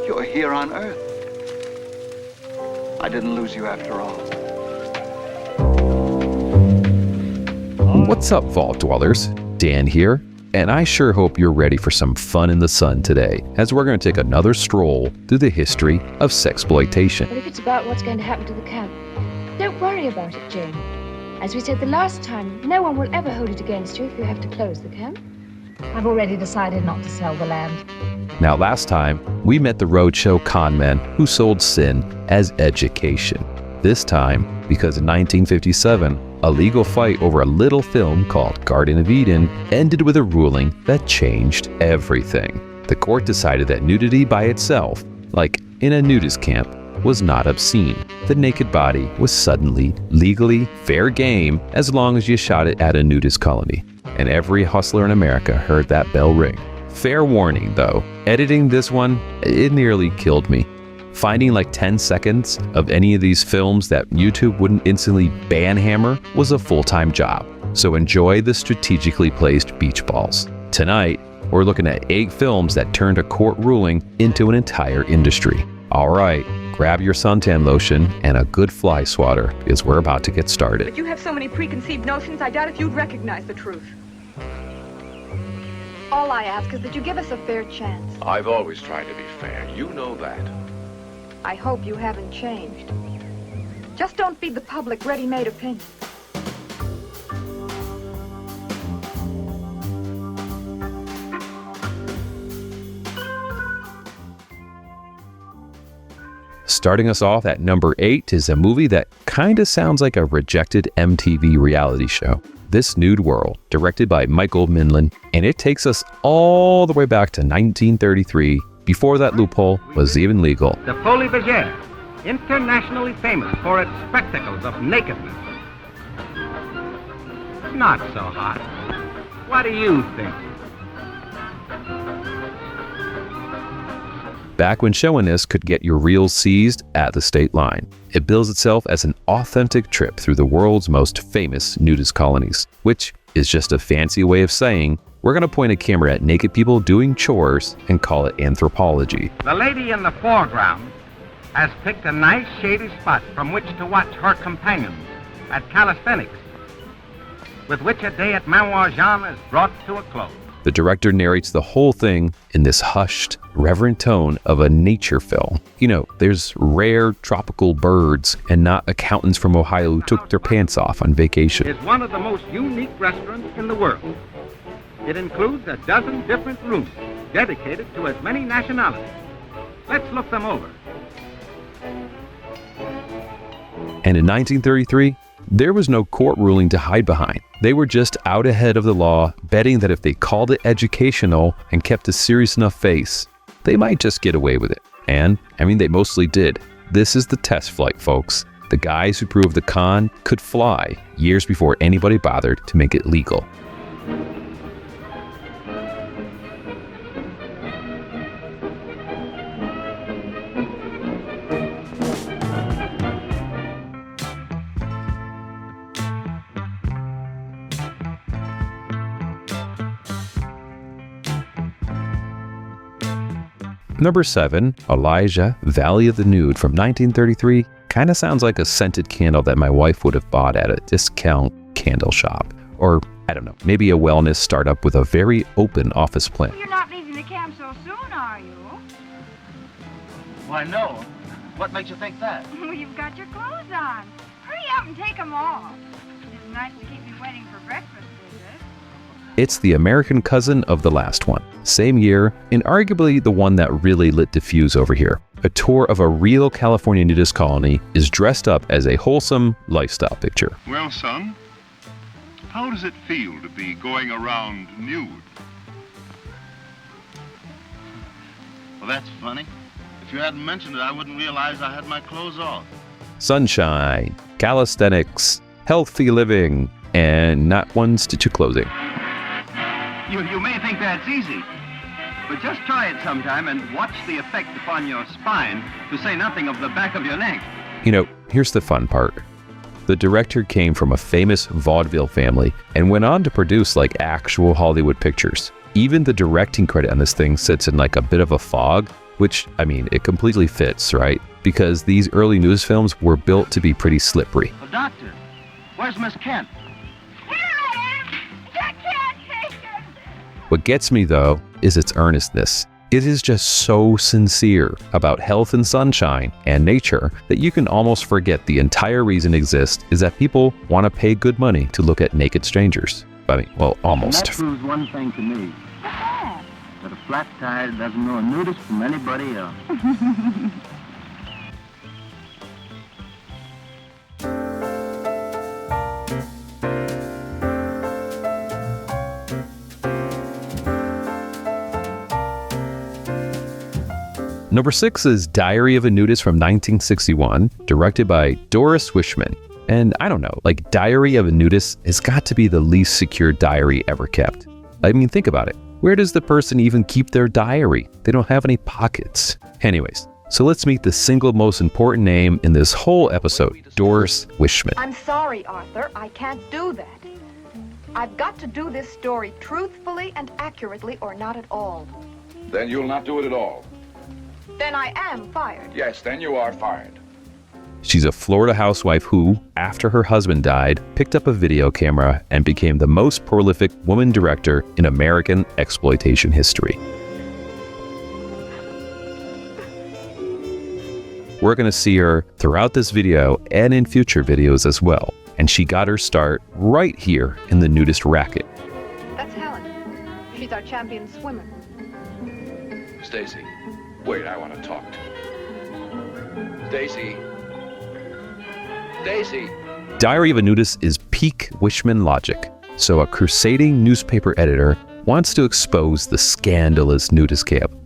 You're here on Earth. I didn't lose you after all. What's up, Vault Dwellers? Dan here, and I sure hope you're ready for some fun in the sun today, as we're going to take another stroll through the history of sexploitation. But if it's about what's going to happen to the camp, don't worry about it, Jane. As we said the last time, no one will ever hold it against you if you have to close the camp. I've already decided not to sell the land. Now, last time, we met the roadshow con men who sold sin as education. This time, because in 1957, a legal fight over a little film called Garden of Eden ended with a ruling that changed everything. The court decided that nudity by itself, like in a nudist camp, was not obscene. The naked body was suddenly, legally, fair game as long as you shot it at a nudist colony. And every hustler in America heard that bell ring. Fair warning though, editing this one, it nearly killed me. Finding like 10 seconds of any of these films that YouTube wouldn't instantly ban hammer was a full-time job. So enjoy the strategically placed beach balls. Tonight, we're looking at 8 films that turned a court ruling into an entire industry. All right, grab your suntan lotion and a good fly swatter because we're about to get started. But you have so many preconceived notions, I doubt if you'd recognize the truth. All I ask is that you give us a fair chance. I've always tried to be fair. You know that. I hope you haven't changed. Just don't feed the public ready-made opinions. Starting us off at number 8 is a movie that kinda sounds like a rejected MTV reality show. This Nude World, directed by Michael Minlin, and it takes us all the way back to 1933, before that loophole was even legal. The Folie Bergère, internationally famous for its spectacles of nakedness. Not so hot. What do you think? Back when showing this could get your reels seized at the state line. It bills itself as an authentic trip through the world's most famous nudist colonies, which is just a fancy way of saying we're going to point a camera at naked people doing chores and call it anthropology. The lady in the foreground has picked a nice shady spot from which to watch her companions at calisthenics, with which a day at Manoir Jean is brought to a close. The director narrates the whole thing in this hushed, reverent tone of a nature film. You know, there's rare tropical birds and not accountants from Ohio who took their pants off on vacation. It's one of the most unique restaurants in the world. It includes a dozen different rooms dedicated to as many nationalities. Let's look them over. And in 1933, there was no court ruling to hide behind. They were just out ahead of the law, betting that if they called it educational and kept a serious enough face, they might just get away with it. And, I mean, they mostly did. This is the test flight, folks. The guys who proved the con could fly years before anybody bothered to make it legal. Number 7, Elysia, Valley of the Nude from 1933, kind of sounds like a scented candle that my wife would have bought at a discount candle shop. Or, I don't know, maybe a wellness startup with a very open office plan. You're not leaving the camp so soon, are you? Why, no. What makes you think that? Well, you've got your clothes on. Hurry up and take them off. It's nice to keep you waiting for breakfast, is it? It's the American cousin of the last one. Same year, and arguably the one that really lit the fuse over here. A tour of a real California nudist colony is dressed up as a wholesome lifestyle picture. Well, son, how does it feel to be going around nude? Well, that's funny. If you hadn't mentioned it, I wouldn't realize I had my clothes off. Sunshine, calisthenics, healthy living, and not one stitch of clothing. You may think that's easy, but just try it sometime and watch the effect upon your spine, to say nothing of the back of your neck. You know, here's the fun part. The director came from a famous vaudeville family and went on to produce like actual Hollywood pictures. Even the directing credit on this thing sits in like a bit of a fog which, I mean, it completely fits, right? Because these early nudist films were built to be pretty slippery. Well, Doctor, where's Miss Kent? Here I am! You can't take it! What gets me, though, is its earnestness. It is just so sincere about health and sunshine and nature that you can almost forget the entire reason it exists is that people want to pay good money to look at naked strangers. I mean, well, almost. And that proves one thing to me. That a flat tire doesn't know a nudist from anybody else. Number 6 is Diary of a Nudist from 1961, directed by Doris Wishman. And I don't know, like Diary of a Nudist has got to be the least secure diary ever kept. I mean, think about it. Where does the person even keep their diary? They don't have any pockets. Anyways, so let's meet the single most important name in this whole episode, Doris Wishman. I'm sorry, Arthur. I can't do that. I've got to do this story truthfully and accurately or not at all. Then you'll not do it at all. Then I am fired. Yes, then you are fired. She's a Florida housewife who, after her husband died, picked up a video camera and became the most prolific woman director in American exploitation history. We're going to see her throughout this video and in future videos as well. And she got her start right here in the nudist racket. That's Helen. She's our champion swimmer. Stacy, wait, I want to talk to you. Stacy. Stacy. Diary of a Nudist is peak Wishman logic. So a crusading newspaper editor wants to expose the scandalous nudist camp.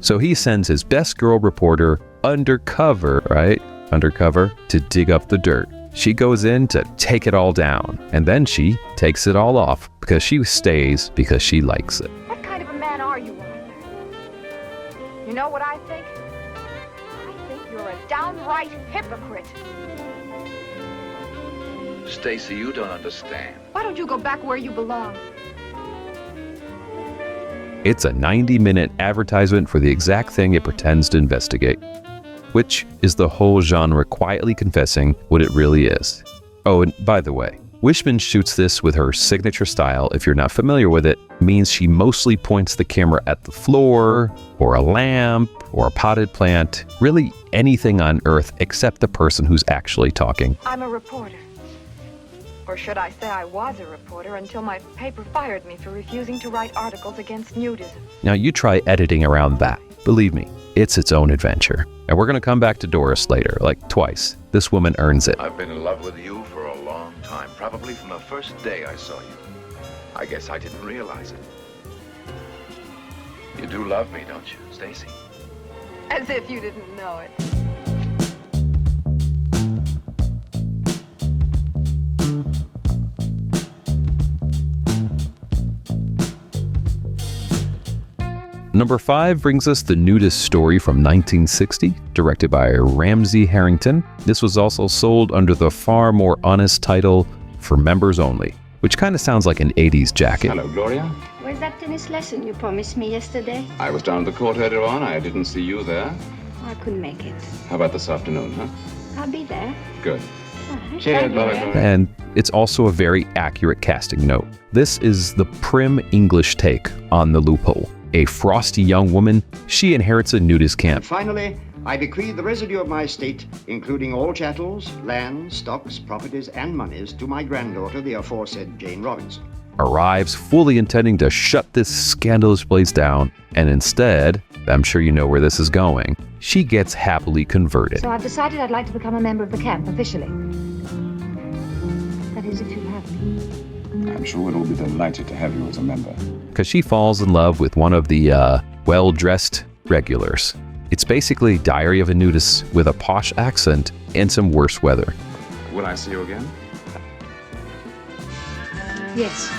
So he sends his best girl reporter undercover, right? Undercover, to dig up the dirt. She goes in to take it all down, and then she takes it all off because she stays because she likes it. What kind of a man are you, Arthur? You know what I think? I think you're a downright hypocrite. Stacy, you don't understand. Why don't you go back where you belong? It's a 90-minute advertisement for the exact thing it pretends to investigate, which is the whole genre quietly confessing what it really is. Oh, and by the way, Wishman shoots this with her signature style. If you're not familiar with it, means she mostly points the camera at the floor, or a lamp, or a potted plant, really anything on earth except the person who's actually talking. I'm a reporter. Or should I say I was a reporter until my paper fired me for refusing to write articles against nudism. Now you try editing around that. Believe me, it's its own adventure. And we're going to come back to Doris later, like twice. This woman earns it. I've been in love with you for a long time, probably from the first day I saw you. I guess I didn't realize it. You do love me, don't you, Stacy? As if you didn't know it. Number 5 brings us the Nudist Story from 1960, directed by Ramsey Harrington. This was also sold under the far more honest title, For Members Only, which kind of sounds like an 80s jacket. Hello, Gloria. Where's that tennis lesson you promised me yesterday? I was down at the court earlier on. I didn't see you there. I couldn't make it. How about this afternoon, huh? I'll be there. Good. Right. Cheers, Gloria. And it's also a very accurate casting note. This is the prim English take on the Loophole. A frosty young woman, she inherits a nudist camp. Finally, I bequeath the residue of my estate, including all chattels, lands, stocks, properties, and monies, to my granddaughter, the aforesaid Jane Robinson. Arrives fully intending to shut this scandalous place down, and instead, I'm sure you know where this is going, she gets happily converted. So I've decided I'd like to become a member of the camp officially. That is, if you have me. I'm sure it'll be delighted to have you as a member. Because she falls in love with one of the well-dressed regulars. It's basically Diary of a Nudist with a posh accent and some worse weather. Will I see you again? Yes.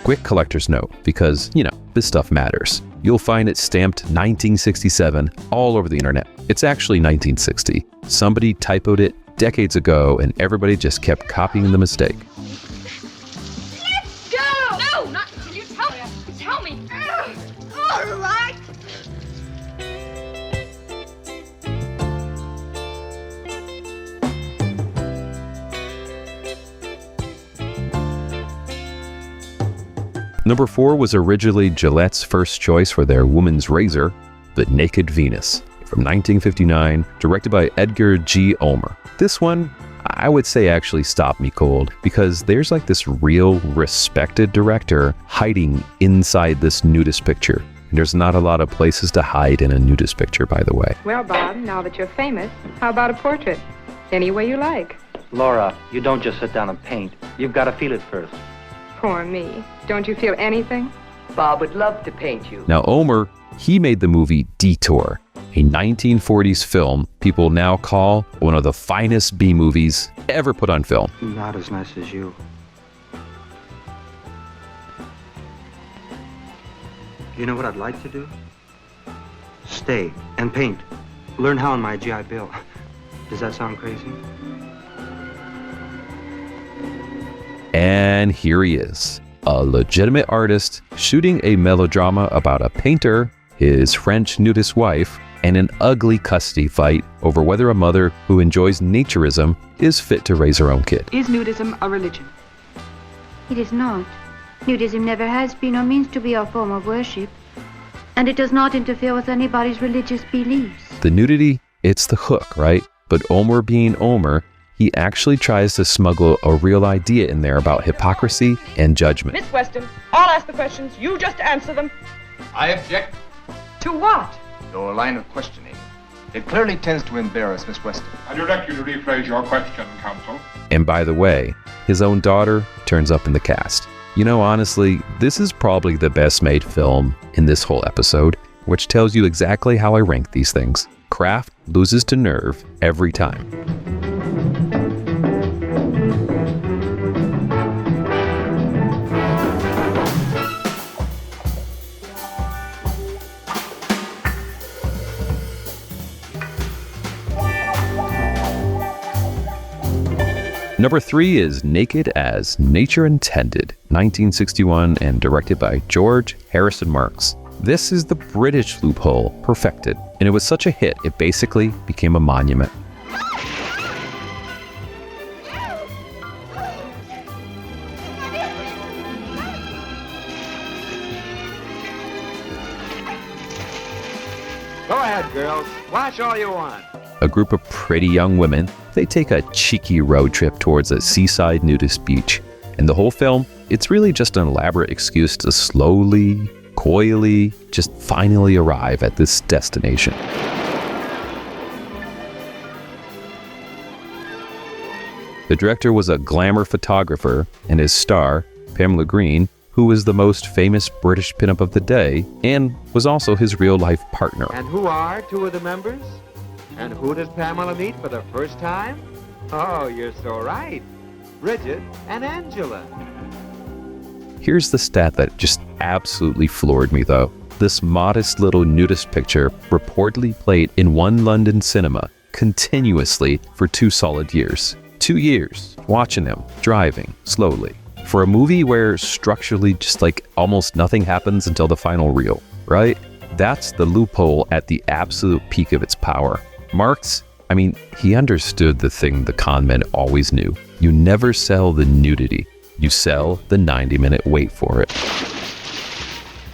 Quick collector's note, because, you know, this stuff matters. You'll find it stamped 1967 all over the internet. It's actually 1960. Somebody typoed it decades ago, and everybody just kept copying the mistake. Let's go! No, not until you tell me. Tell me. All right. Number 4 was originally Gillette's first choice for their woman's razor, The Naked Venus, from 1959, directed by Edgar G. Ulmer. This one, I would say, actually stopped me cold, because there's like this real respected director hiding inside this nudist picture. And there's not a lot of places to hide in a nudist picture, by the way. Well, Bob, now that you're famous, how about a portrait? Any way you like. Laura, you don't just sit down and paint. You've got to feel it first. Poor me. Don't you feel anything? Bob would love to paint you. Now, Ulmer, he made the movie Detour, a 1940s film people now call one of the finest B-movies ever put on film. Not as nice as you. You know what I'd like to do? Stay and paint. Learn how on my GI Bill. Does that sound crazy? And here he is, a legitimate artist shooting a melodrama about a painter, his French nudist wife, and an ugly custody fight over whether a mother who enjoys naturism is fit to raise her own kid. Is nudism a religion? It is not. Nudism never has been or means to be a form of worship, and it does not interfere with anybody's religious beliefs. The nudity, it's the hook, right? But Ulmer being Ulmer, he actually tries to smuggle a real idea in there about hypocrisy and judgment. Miss Weston, I'll ask the questions. You just answer them. I object. To what? Your line of questioning. It clearly tends to embarrass Miss Weston. I direct you to rephrase your question, counsel. And by the way, his own daughter turns up in the cast. You know, honestly, this is probably the best made film in this whole episode, which tells you exactly how I rank these things. Craft loses to nerve every time. Number 3 is Naked as Nature Intended, 1961, and directed by George Harrison Marks. This is the British Loophole perfected, and it was such a hit it basically became a monument. Go ahead, girls. Watch all you want. A group of pretty young women, they take a cheeky road trip towards a seaside nudist beach. And the whole film, it's really just an elaborate excuse to slowly, coyly, just finally arrive at this destination. The director was a glamour photographer, and his star, Pamela Green, who was the most famous British pinup of the day, and was also his real-life partner. And who are two of the members? And who does Pamela meet for the first time? Oh, you're so right. Bridget and Angela. Here's the stat that just absolutely floored me, though. This modest little nudist picture reportedly played in one London cinema continuously for 2 solid years. 2 years watching them driving slowly. For a movie where structurally just like almost nothing happens until the final reel, right? That's the Loophole at the absolute peak of its power. Marks, I mean, he understood the thing the con men always knew. You never sell the nudity. You sell the 90-minute wait for it.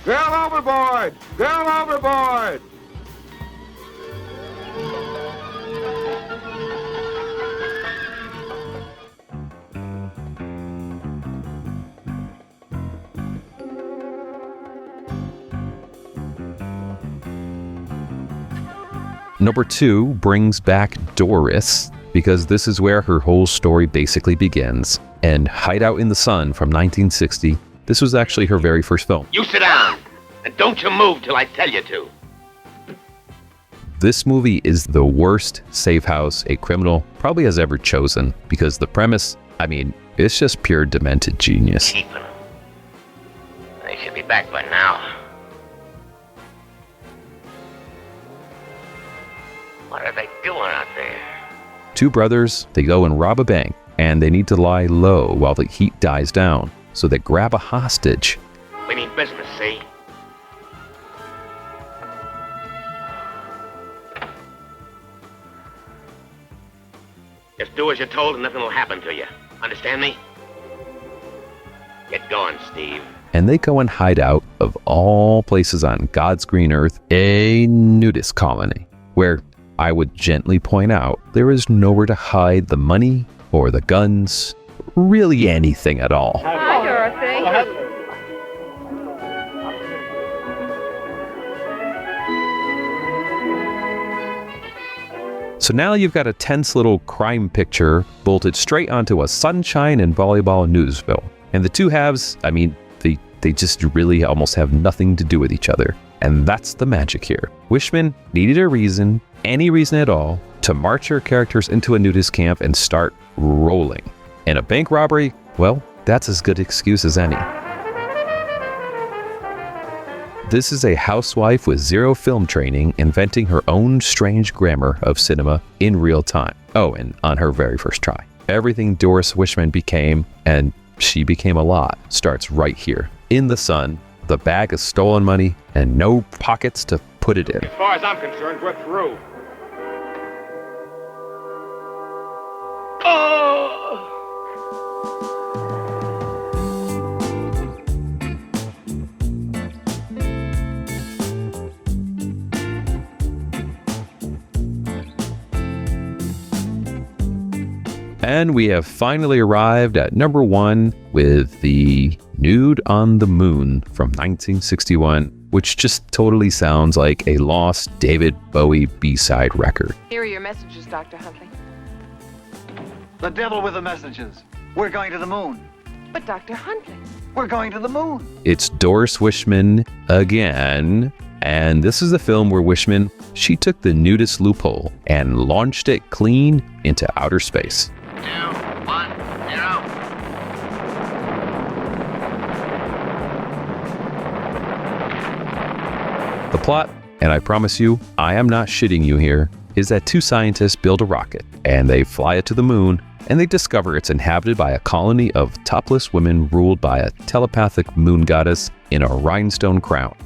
Girl overboard! Girl overboard! Number 2 brings back Doris, because this is where her whole story basically begins. And Hideout in the Sun from 1960, this was actually her very first film. You sit down, and don't you move till I tell you to. This movie is the worst safe house a criminal probably has ever chosen, because the premise, I mean, it's just pure demented genius. Keep them. They should be back by now. What are they doing out there? 2 brothers, they go and rob a bank, and they need to lie low while the heat dies down, so they grab a hostage. We mean business, see? Just do as you're told and nothing will happen to you. Understand me? Get going, Steve. and they go and hide out, of all places on God's green earth, a nudist colony, where I would gently point out there is nowhere to hide the money or the guns, really anything at all. Hi, Dorothy. So now you've got a tense little crime picture bolted straight onto a sunshine and volleyball news film. And the two halves, I mean, they just really almost have nothing to do with each other. And that's the magic here. Wishman needed a reason, any reason at all, to march her characters into a nudist camp and start rolling. And a bank robbery, well, that's as good excuse as any. This is a housewife with zero film training inventing her own strange grammar of cinema in real time. Oh, and on her very first try. Everything Doris Wishman became, and she became a lot, starts right here. In the sun, the bag of stolen money, and no pockets to put it in. As far as I'm concerned, we're through. Oh! And we have finally arrived at number 1 with the Nude on the Moon from 1961, which just totally sounds like a lost David Bowie B-side record. Here are your messages, Dr. Huntley. The devil with the messages. We're going to the moon. But Dr. Huntley. We're going to the moon. It's Doris Wishman again. And this is the film where Wishman, she took the nudist loophole and launched it clean into outer space. 2, 1, 0. The plot, and I promise you, I am not shitting you here, is that 2 scientists build a rocket, and they fly it to the moon, and they discover it's inhabited by a colony of topless women ruled by a telepathic moon goddess in a rhinestone crown.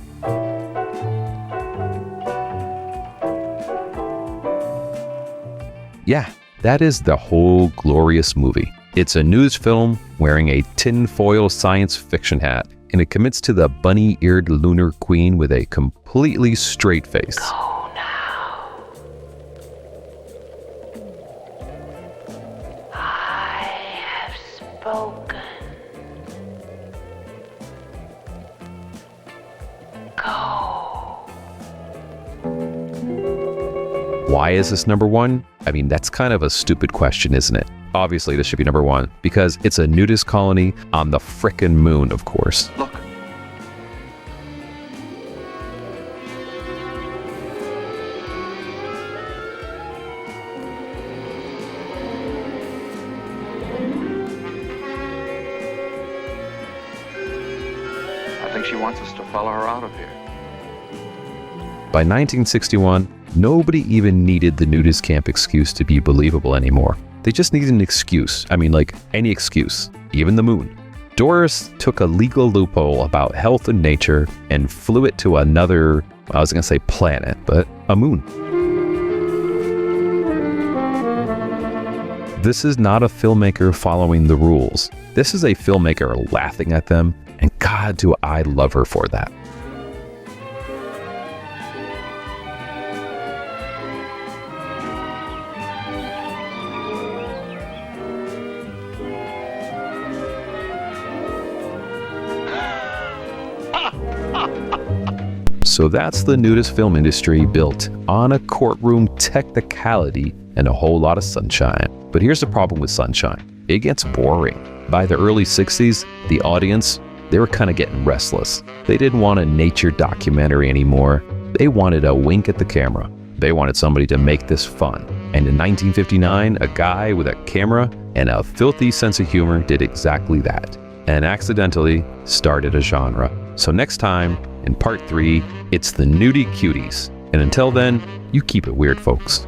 Yeah, that is the whole glorious movie. It's a news film wearing a tinfoil science fiction hat, and it commits to the bunny-eared lunar queen with a completely straight face. Go now. I have spoken. Go. Why is this number 1? I mean, that's kind of a stupid question, isn't it? Obviously, this should be number 1 because it's a nudist colony on the frickin' moon, of course. Look. I think she wants us to follow her out of here. By 1961, nobody even needed the nudist camp excuse to be believable anymore. They just needed an excuse. I mean, like any excuse, even the moon. Doris took a legal loophole about health and nature and flew it to another, I was going to say planet, but a moon. This is not a filmmaker following the rules. This is a filmmaker laughing at them, and God, do I love her for that. So that's the nudist film industry built on a courtroom technicality and a whole lot of sunshine. But here's the problem with sunshine. It gets boring. By the early 60s, the audience, they were kind of getting restless. They didn't want a nature documentary anymore. They wanted a wink at the camera. They wanted somebody to make this fun. And in 1959, a guy with a camera and a filthy sense of humor did exactly that, and accidentally started a genre. So next time, in part 3, it's the Nudie Cuties. And until then, you keep it weird, folks.